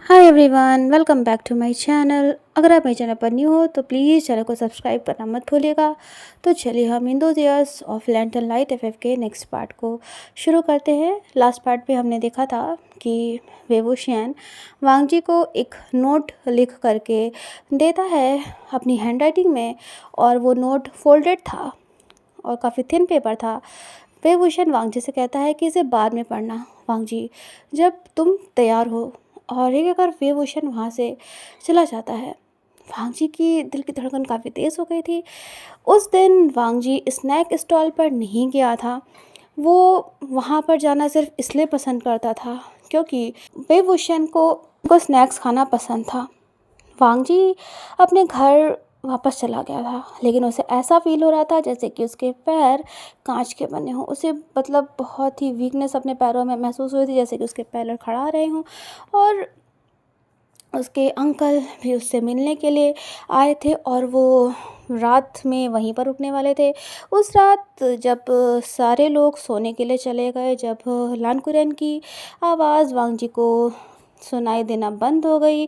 Hi everyone, welcome back to my channel. अगर आप मेरे चैनल पर न्यू हो तो प्लीज़ चैनल को सब्सक्राइब करना मत भूलिएगा। तो चलिए हम इंदोजियस ऑफ लैंटर्न लाइट एफएफ के नेक्स्ट पार्ट को शुरू करते हैं। लास्ट पार्ट पे हमने देखा था कि वेवुशियन वांग जी को एक नोट लिख करके देता है अपनी हैंडराइटिंग में, और वो नोट फोल्डेड था और काफ़ी थिन पेपर था। वेवुशियन वांग जी से कहता है कि इसे बाद में पढ़ना वांग जी, जब तुम तैयार हो। और एक अगर वेवुशियन वहाँ से चला जाता है। वांग जी की दिल की धड़कन काफ़ी तेज़ हो गई थी। उस दिन वांग जी स्नैक स्टॉल पर नहीं गया था। वो वहाँ पर जाना सिर्फ इसलिए पसंद करता था क्योंकि वेवुशियन को स्नैक्स खाना पसंद था। वांग जी अपने घर वापस चला गया था, लेकिन उसे ऐसा फ़ील हो रहा था जैसे कि उसके पैर कांच के बने हों। उसे बहुत ही वीकनेस अपने पैरों में महसूस हुई थी, जैसे कि उसके पैर लड़खड़ा रहे हों। और उसके अंकल भी उससे मिलने के लिए आए थे और वो रात में वहीं पर रुकने वाले थे। उस रात जब सारे लोग सोने के लिए चले गए, जब लानकुरैन की आवाज़ वांग जी को सुनाई देना बंद हो गई,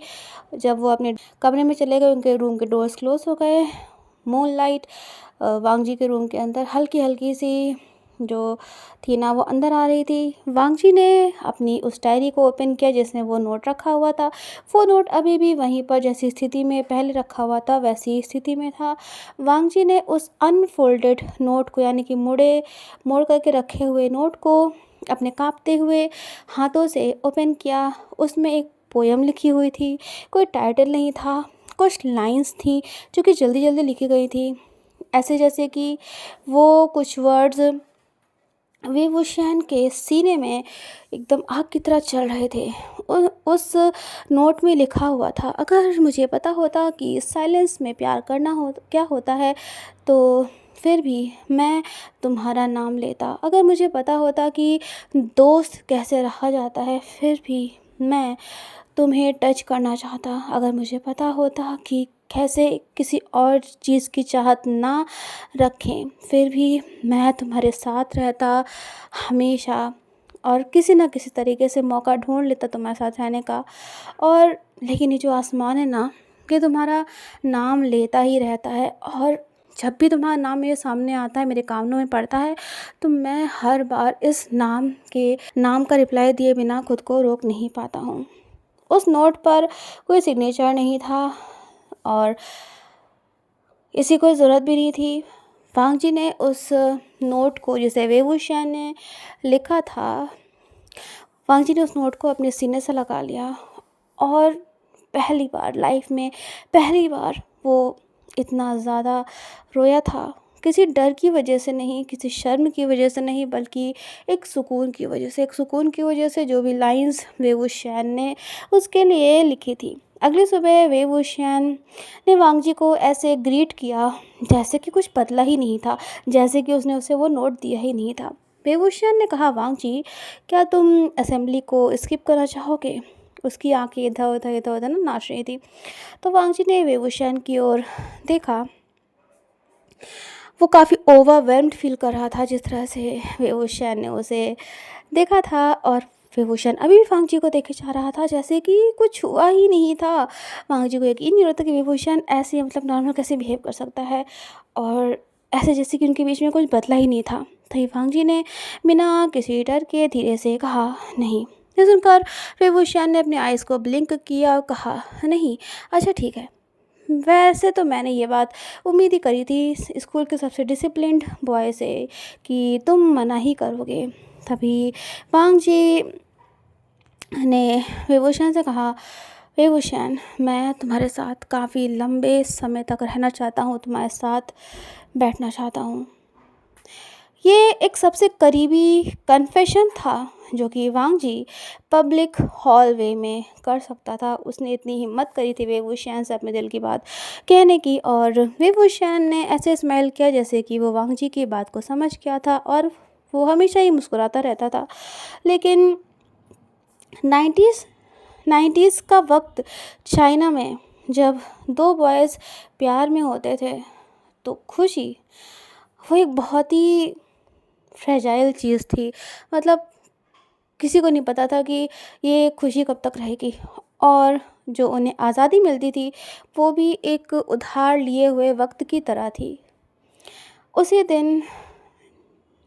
जब वो अपने कमरे में चले गए, उनके रूम के डोर्स क्लोज हो गए। मूनलाइट वांग जी के रूम के अंदर हल्की हल्की सी जो थी ना, वो अंदर आ रही थी। वांग जी ने अपनी उस डायरी को ओपन किया जिसमें वो नोट रखा हुआ था। वो नोट अभी भी वहीं पर जैसी स्थिति में पहले रखा हुआ था वैसी स्थिति में था। वांग जी ने उस अनफोल्डेड नोट को, यानी कि मोड़ करके रखे हुए नोट को अपने कांपते हुए हाथों से ओपन किया। उसमें एक पोयम लिखी हुई थी। कोई टाइटल नहीं था, कुछ लाइंस थी जो कि जल्दी जल्दी लिखी गई थी, ऐसे जैसे कि वो कुछ वर्ड्स वेवुशियन के सीने में एकदम आग की तरह चल रहे थे। उस नोट में लिखा हुआ था, अगर मुझे पता होता कि साइलेंस में प्यार करना हो क्या होता है, तो फिर भी मैं तुम्हारा नाम लेता। अगर मुझे पता होता कि दोस्त कैसे रहा जाता है, फिर भी मैं तुम्हें टच करना चाहता। अगर मुझे पता होता कि कैसे किसी और चीज़ की चाहत ना रखें, फिर भी मैं तुम्हारे साथ रहता हमेशा, और किसी ना किसी तरीके से मौका ढूंढ लेता तुम्हारे साथ रहने का। और लेकिन ये जो आसमान है ना, ये तुम्हारा नाम लेता ही रहता है, और जब भी तुम्हारा नाम मेरे सामने आता है, मेरे कानों में पड़ता है, तो मैं हर बार इस नाम का रिप्लाई दिए बिना खुद को रोक नहीं पाता हूँ। उस नोट पर कोई सिग्नेचर नहीं था और इसी कोई ज़रूरत भी नहीं थी। वांग जी ने उस नोट को, जिसे वेवुशियन ने लिखा था, वांग जी ने उस नोट को अपने सीने से लगा लिया। और पहली बार लाइफ में, पहली बार वो इतना ज़्यादा रोया था। किसी डर की वजह से नहीं, किसी शर्म की वजह से नहीं, बल्कि एक सुकून की वजह से। एक सुकून की वजह से जो भी लाइंस वेवुशियन ने उसके लिए लिखी थी। अगली सुबह वेवुशियन ने वांग जी को ऐसे ग्रीट किया जैसे कि कुछ बदला ही नहीं था, जैसे कि उसने उसे वो नोट दिया ही नहीं था। वेवुशियन ने कहा, वांग जी, क्या तुम असेंबली को स्किप करना चाहोगे? उसकी आंखें इधर उधर इधर उधर ना नाच रही थी। तो वांग जी ने वेवुशियन की ओर देखा। वो काफ़ी ओवरवेल्म्ड फील कर रहा था जिस तरह से वेवुशियन ने उसे देखा था। और वेवुशियन अभी भी वांग जी को देखे जा रहा था जैसे कि कुछ हुआ ही नहीं था। वांग जी को यकीन नहीं होता कि वेवुशियन ऐसे नॉर्मल कैसे बिहेव कर सकता है, और ऐसे जैसे कि उनके बीच में कुछ बदला ही नहीं था। तभी वांग जी ने बिना किसी डर के धीरे से कहा, नहीं। ये सुनकर वेवुशियन ने अपने आइज़ को ब्लिंक किया और कहा, नहीं, अच्छा ठीक है। वैसे तो मैंने ये बात उम्मीद ही करी थी स्कूल के सबसे डिसिप्लिन्ड बॉय से कि तुम मना ही करोगे। तभी वांग जी ने वेवुशियन से कहा, वेवुशियन, मैं तुम्हारे साथ काफ़ी लंबे समय तक रहना चाहता हूँ, तुम्हारे साथ बैठना चाहता हूँ। ये एक सबसे करीबी कन्फेशन था जो कि वांग जी पब्लिक हॉलवे में कर सकता था। उसने इतनी हिम्मत करी थी वेवुशियन से अपने दिल की बात कहने की, और वेवुशियन ने ऐसे स्माइल किया जैसे कि वो वांग जी की बात को समझ गया था, और वो हमेशा ही मुस्कुराता रहता था। लेकिन 90s 90s का वक्त, चाइना में जब दो बॉयज़ प्यार में होते थे, तो खुशी वो एक बहुत ही फ्रेजाइल चीज़ थी। मतलब किसी को नहीं पता था कि ये खुशी कब तक रहेगी। और जो उन्हें आज़ादी मिलती थी वो भी एक उधार लिए हुए वक्त की तरह थी। उसी दिन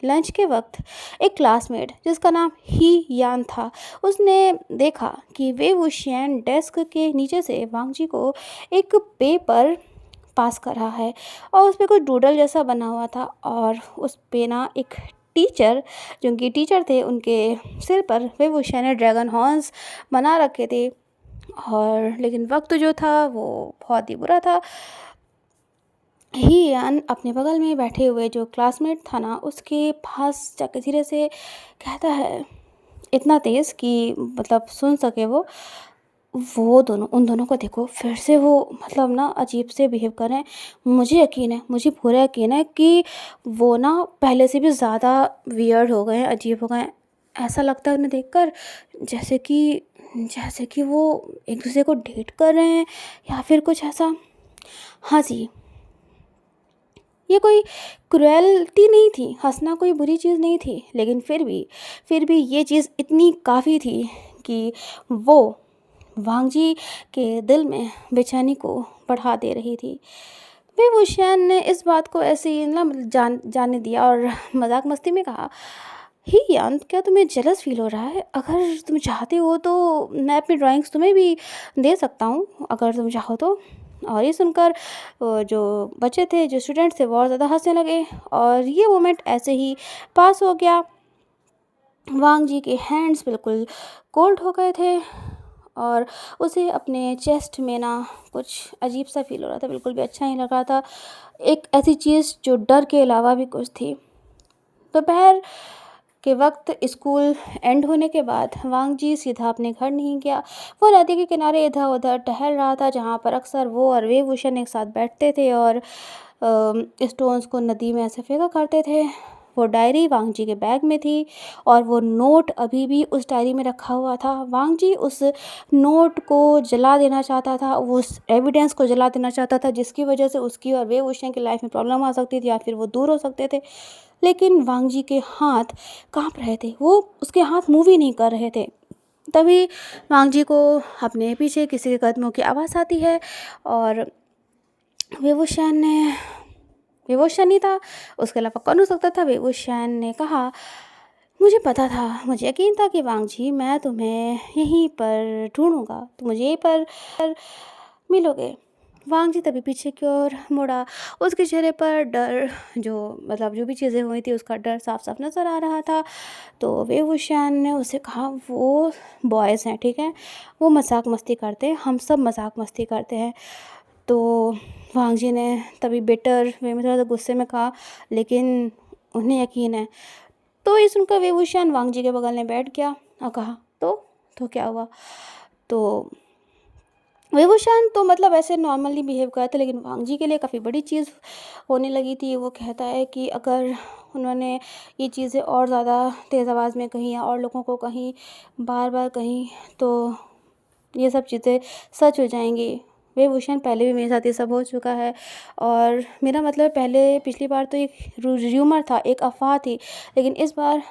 लंच के वक्त एक क्लासमेट जिसका नाम ही यान था, उसने देखा कि वे वुशियन डेस्क के नीचे से वांग जी को एक पेपर पास कर रहा है और उस पे कुछ डूडल जैसा बना हुआ था। और उस पे ना एक टीचर, जो उनके टीचर थे, उनके सिर पर वे वुशियन ने ड्रैगन हॉर्न्स बना रखे थे। और लेकिन वक्त जो था वो बहुत ही बुरा था। ही यान अपने बगल में बैठे हुए जो क्लासमेट था ना, उसके पास जाके धीरे से कहता है, इतना तेज़ कि मतलब सुन सके वो दोनों, उन दोनों को देखो फिर से वो मतलब ना अजीब से बिहेव कर रहे हैं। मुझे यकीन है, मुझे पूरा यकीन है कि वो ना पहले से भी ज़्यादा वियर्ड हो गए हैं, अजीब हो गए हैं। ऐसा लगता है उन्हें देखकर जैसे कि वो एक दूसरे को डेट कर रहे हैं या फिर कुछ ऐसा। हाँ जी, ये कोई क्रुएल्टी नहीं थी, हँसना कोई बुरी चीज़ नहीं थी, लेकिन फिर भी ये चीज़ इतनी काफ़ी थी कि वो वांग जी के दिल में बेचैनी को बढ़ा दे रही थी। वे वुशियान ने इस बात को ऐसे ही ना जाने दिया और मजाक मस्ती में कहा, ही यान, क्या तुम्हें जेलस फील हो रहा है? अगर तुम चाहते हो तो मैं अपनी ड्राइंग्स तुम्हें भी दे सकता हूँ, अगर तुम चाहो तो। और ये सुनकर जो बच्चे थे, जो स्टूडेंट्स थे, वो और ज़्यादा हंसने लगे और ये मोमेंट ऐसे ही पास हो गया। वांग जी के हैंड्स बिल्कुल कोल्ड हो गए थे और उसे अपने चेस्ट में ना कुछ अजीब सा फील हो रहा था, बिल्कुल भी अच्छा नहीं लग रहा था। एक ऐसी चीज़ जो डर के अलावा भी कुछ थी। दोपहर के वक्त स्कूल एंड होने के बाद वांग जी सीधा अपने घर नहीं गया। वो नदी के किनारे इधर उधर टहल रहा था, जहाँ पर अक्सर वो और वे भूषण एक साथ बैठते थे और स्टोन्स को नदी में ऐसे फेंका करते थे। वो डायरी वांग जी के बैग में थी और वो नोट अभी भी उस डायरी में रखा हुआ था। वांग जी उस नोट को जला देना चाहता था, वो उस एविडेंस को जला देना चाहता था जिसकी वजह से उसकी और वे भूषण की लाइफ में प्रॉब्लम आ सकती थी या फिर वो दूर हो सकते थे। लेकिन वांग जी के हाथ कांप रहे थे, वो उसके हाथ मूव ही नहीं कर रहे थे। तभी वांग जी को अपने पीछे किसी के कदमों की आवाज़ आती है और विवोशन ही था, उसके अलावा कौन हो सकता था। विवोशन ने कहा, मुझे पता था, मुझे यकीन था कि वांग जी, मैं तुम्हें यहीं पर ढूंढूंगा, तुम मुझे यहीं पर मिलोगे। वांग जी तभी पीछे की ओर मुड़ा, उसके चेहरे पर डर, जो मतलब जो भी चीज़ें हुई थी उसका डर साफ साफ नज़र आ रहा था। तो वेवुशियान ने उसे कहा, वो बॉयज़ हैं, ठीक है, वो मजाक मस्ती करते हैं, हम सब मजाक मस्ती करते हैं। तो वांग जी ने तभी बेटर वे में थोड़ा सा गुस्से में कहा, लेकिन उन्हें यकीन है। तो ये सुनकर वेवुशियान वांग जी के बगल में बैठ गया और कहा, तो क्या हुआ? तो विभूषण तो मतलब ऐसे नॉर्मली बिहेव कर रहा था, लेकिन वांग जी के लिए काफ़ी बड़ी चीज़ होने लगी थी। वो कहता है कि अगर उन्होंने ये चीज़ें और ज़्यादा तेज़ आवाज़ में कहीं या और लोगों को कहीं बार बार कहीं, तो ये सब चीज़ें सच हो जाएंगी। विभूषण, पहले भी मेरे साथ ये सब हो चुका है और मेरा मतलब पहले पिछली बार तो एक र्यूमर था, एक अफवाह थी, लेकिन इस बार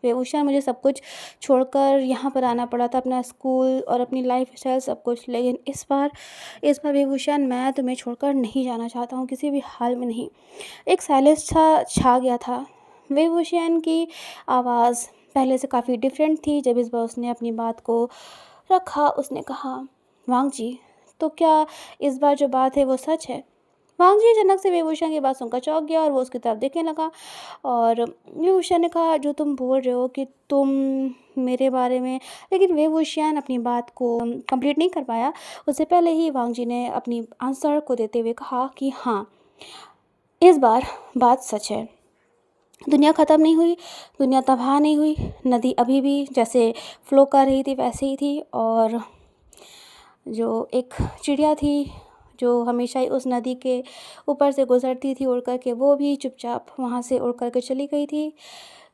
बेगूसराय मुझे सब कुछ छोड़कर यहाँ पर आना पड़ा था, अपना स्कूल और अपनी लाइफ स्टाइल सब कुछ। लेकिन इस बार बेगूसराय मैं तुम्हें छोड़कर नहीं जाना चाहता हूँ, किसी भी हाल में नहीं। एक साइलेंस छा गया था। बेगूसराय की आवाज़ पहले से काफ़ी डिफरेंट थी। जब इस बार उसने अपनी बात को रखा, उसने कहा, वांग जी, तो क्या इस बार जो बात है वो सच है? वांग जी अचानक से वेवुशा की बात सुनकर चौंक गया और वो उसकी तरफ देखने लगा। और वेवुशा ने कहा, जो तुम बोल रहे हो कि तुम मेरे बारे में, लेकिन वेवुशियान अपनी बात को कंप्लीट नहीं कर पाया। उससे पहले ही वांग जी ने अपनी आंसर को देते हुए कहा कि हाँ, इस बार बात सच है। दुनिया ख़त्म नहीं हुई, दुनिया तबाह नहीं हुई, नदी अभी भी जैसे फ्लो कर रही थी वैसे ही थी। और जो एक चिड़िया थी जो हमेशा ही उस नदी के ऊपर से गुजरती थी उड़ कर के, वो भी चुपचाप वहाँ से उड़ कर के चली गई थी।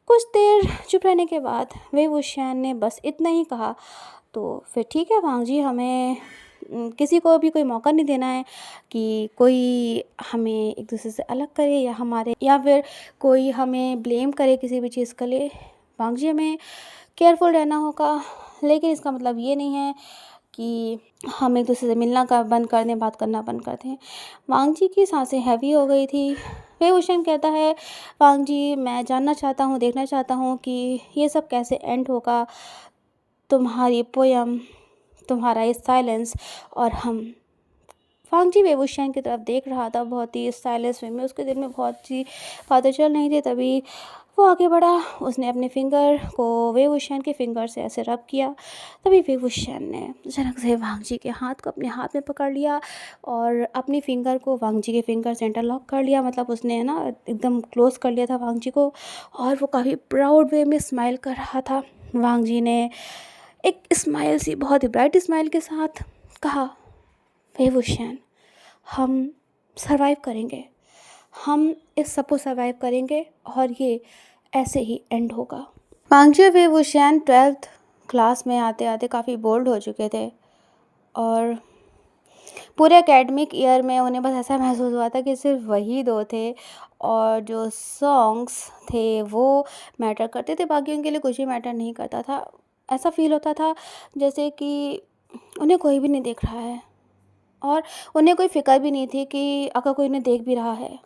कुछ देर चुप रहने के बाद वेवुशियान ने बस इतना ही कहा, तो फिर ठीक है वांग जी, हमें किसी को भी कोई मौका नहीं देना है कि कोई हमें एक दूसरे से अलग करे या फिर कोई हमें ब्लेम करे किसी भी चीज़ के लिए। वांग जी, हमें केयरफुल रहना होगा। लेकिन इसका मतलब ये नहीं है कि हम एक दूसरे से मिलना का बंद कर दें, बात करना बंद कर दें। वांग जी की सांसें हैवी हो गई थी। वे भूषण कहता है, वांग जी मैं जानना चाहता हूँ, देखना चाहता हूँ कि ये सब कैसे एंड होगा, तुम्हारी पोयम, तुम्हारा ये साइलेंस और हम। वांग जी वेवूशियान की तरफ देख रहा था बहुत ही साइलेंस वे में। उसके दिल में बहुत सी बातें चल रही थी। तभी वो आगे बढ़ा। उसने अपने फिंगर को वेवूशियान के फिंगर से ऐसे रब किया। तभी वेवूशियान ने अचानक से वांग जी के हाथ को अपने हाथ में पकड़ लिया और अपनी फिंगर को वांग जी के फिंगर से इंटरलॉक कर लिया। मतलब उसने है ना एकदम क्लोज कर लिया था वांग जी को। और वो काफ़ी प्राउड वे में स्माइल कर रहा था। वांग जी ने एक स्माइल सी, बहुत ही ब्राइट स्माइल के साथ कहा, वेवूशियान हम सरवाइव करेंगे, हम इस सबको सरवाइव करेंगे और ये ऐसे ही एंड होगा। वांग जी और वेवूशियान 12th क्लास में आते आते काफ़ी बोल्ड हो चुके थे और पूरे एकेडमिक ईयर में उन्हें बस ऐसा महसूस हुआ था कि सिर्फ वही दो थे और जो सॉन्ग्स थे वो मैटर करते थे, बाकी उनके लिए कुछ भी मैटर नहीं करता था। ऐसा फील होता था जैसे कि उन्हें कोई भी नहीं देख रहा है और उन्हें कोई फ़िक्र भी नहीं थी कि अगर कोई उन्हें देख भी रहा है।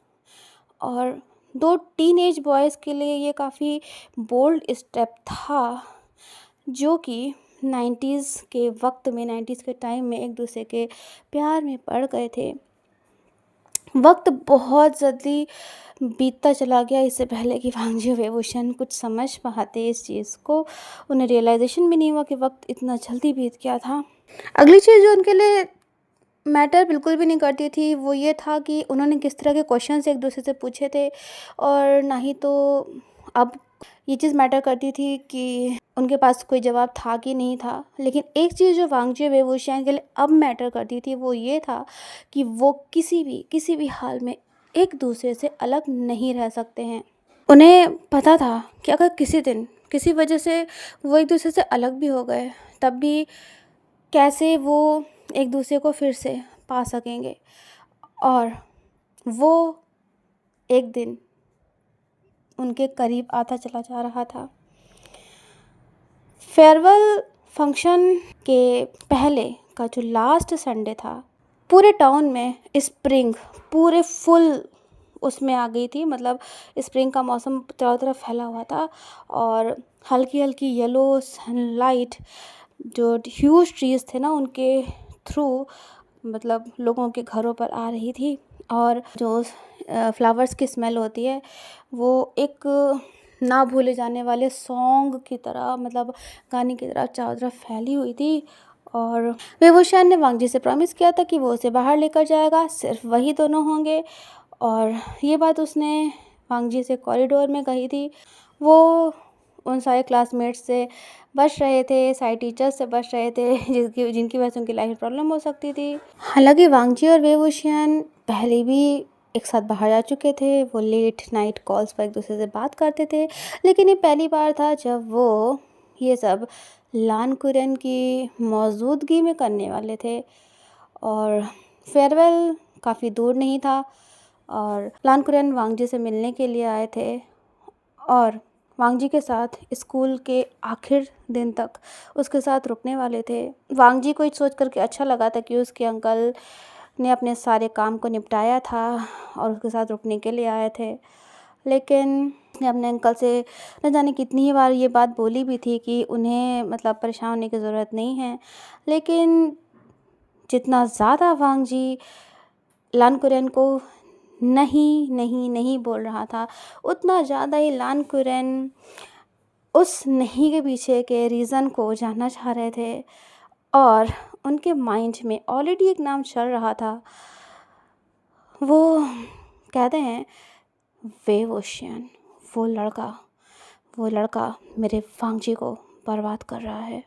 और दो टीनेज बॉयज़ के लिए ये काफ़ी बोल्ड स्टेप था, जो कि 90s के वक्त में, 90s के टाइम में एक दूसरे के प्यार में पड़ गए थे। वक्त बहुत जल्दी बीतता चला गया, इससे पहले कि वांग जी और वेवूशियान कुछ समझ पाते इस चीज़ को। उन्हें रियलाइजेशन भी नहीं हुआ कि वक्त इतना जल्दी बीत गया था। अगली चीज़ जो उनके लिए मैटर बिल्कुल भी नहीं करती थी वो ये था कि उन्होंने किस तरह के क्वेश्चंस एक दूसरे से पूछे थे, और ना ही तो अब ये चीज़ मैटर करती थी कि उनके पास कोई जवाब था कि नहीं था। लेकिन एक चीज़ जो वांग जी वेवूशियान के लिए अब मैटर करती थी वो ये था कि वो किसी भी हाल में एक दूसरे से अलग नहीं रह सकते हैं। उन्हें पता था कि अगर किसी दिन किसी वजह से वो एक दूसरे से अलग भी हो गए, तब भी कैसे वो एक दूसरे को फिर से पा सकेंगे। और वो एक दिन उनके करीब आता चला जा रहा था। फेयरवेल फंक्शन के पहले का जो लास्ट संडे था, पूरे टाउन में स्प्रिंग पूरे फुल उसमें आ गई थी। मतलब स्प्रिंग का मौसम चारों तरफ फैला हुआ था और हल्की हल्की येलो सनलाइट जो ह्यूज ट्रीज थे ना उनके थ्रू मतलब लोगों के घरों पर आ रही थी। और जो फ्लावर्स की स्मेल होती है वो एक ना भूले जाने वाले सॉन्ग की तरह, मतलब गाने की तरह चारों तरफ फैली हुई थी। और विभूषण ने वांग जी से प्रॉमिस किया था कि वो उसे बाहर लेकर जाएगा, सिर्फ वही दोनों होंगे। और ये बात उसने वांग जी से कॉरिडोर में कही थी। वो उन सारे क्लासमेट्स से बच रहे थे, सारे टीचर्स से बच रहे थे जिनकी वजह से उनकी लाइफ में प्रॉब्लम हो सकती थी। हालांकि वांग जी और वेवूशियान पहले भी एक साथ बाहर जा चुके थे, वो लेट नाइट कॉल्स पर एक दूसरे से बात करते थे, लेकिन ये पहली बार था जब वो ये सब लान कुरन की मौजूदगी में करने वाले थे। और फेयरवेल काफ़ी दूर नहीं था और लान कुरन वांग जी से मिलने के लिए आए थे और वांग जी के साथ स्कूल के आखिर दिन तक उसके साथ रुकने वाले थे। वांग जी को ये सोच करके अच्छा लगा था कि उसके अंकल ने अपने सारे काम को निपटाया था और उसके साथ रुकने के लिए आए थे। लेकिन उसने अपने अंकल से न जाने कितनी ही बार ये बात बोली भी थी कि उन्हें मतलब परेशान होने की ज़रूरत नहीं है। लेकिन जितना ज़्यादा वांग जी लान कुरन को नहीं नहीं नहीं बोल रहा था, उतना ज़्यादा ही लान कुरन उस नहीं के पीछे के रीज़न को जानना चाह रहे थे। और उनके माइंड में ऑलरेडी एक नाम चल रहा था। वो कहते हैं वेवूशियन, वो लड़का मेरे वांग जी को बर्बाद कर रहा है।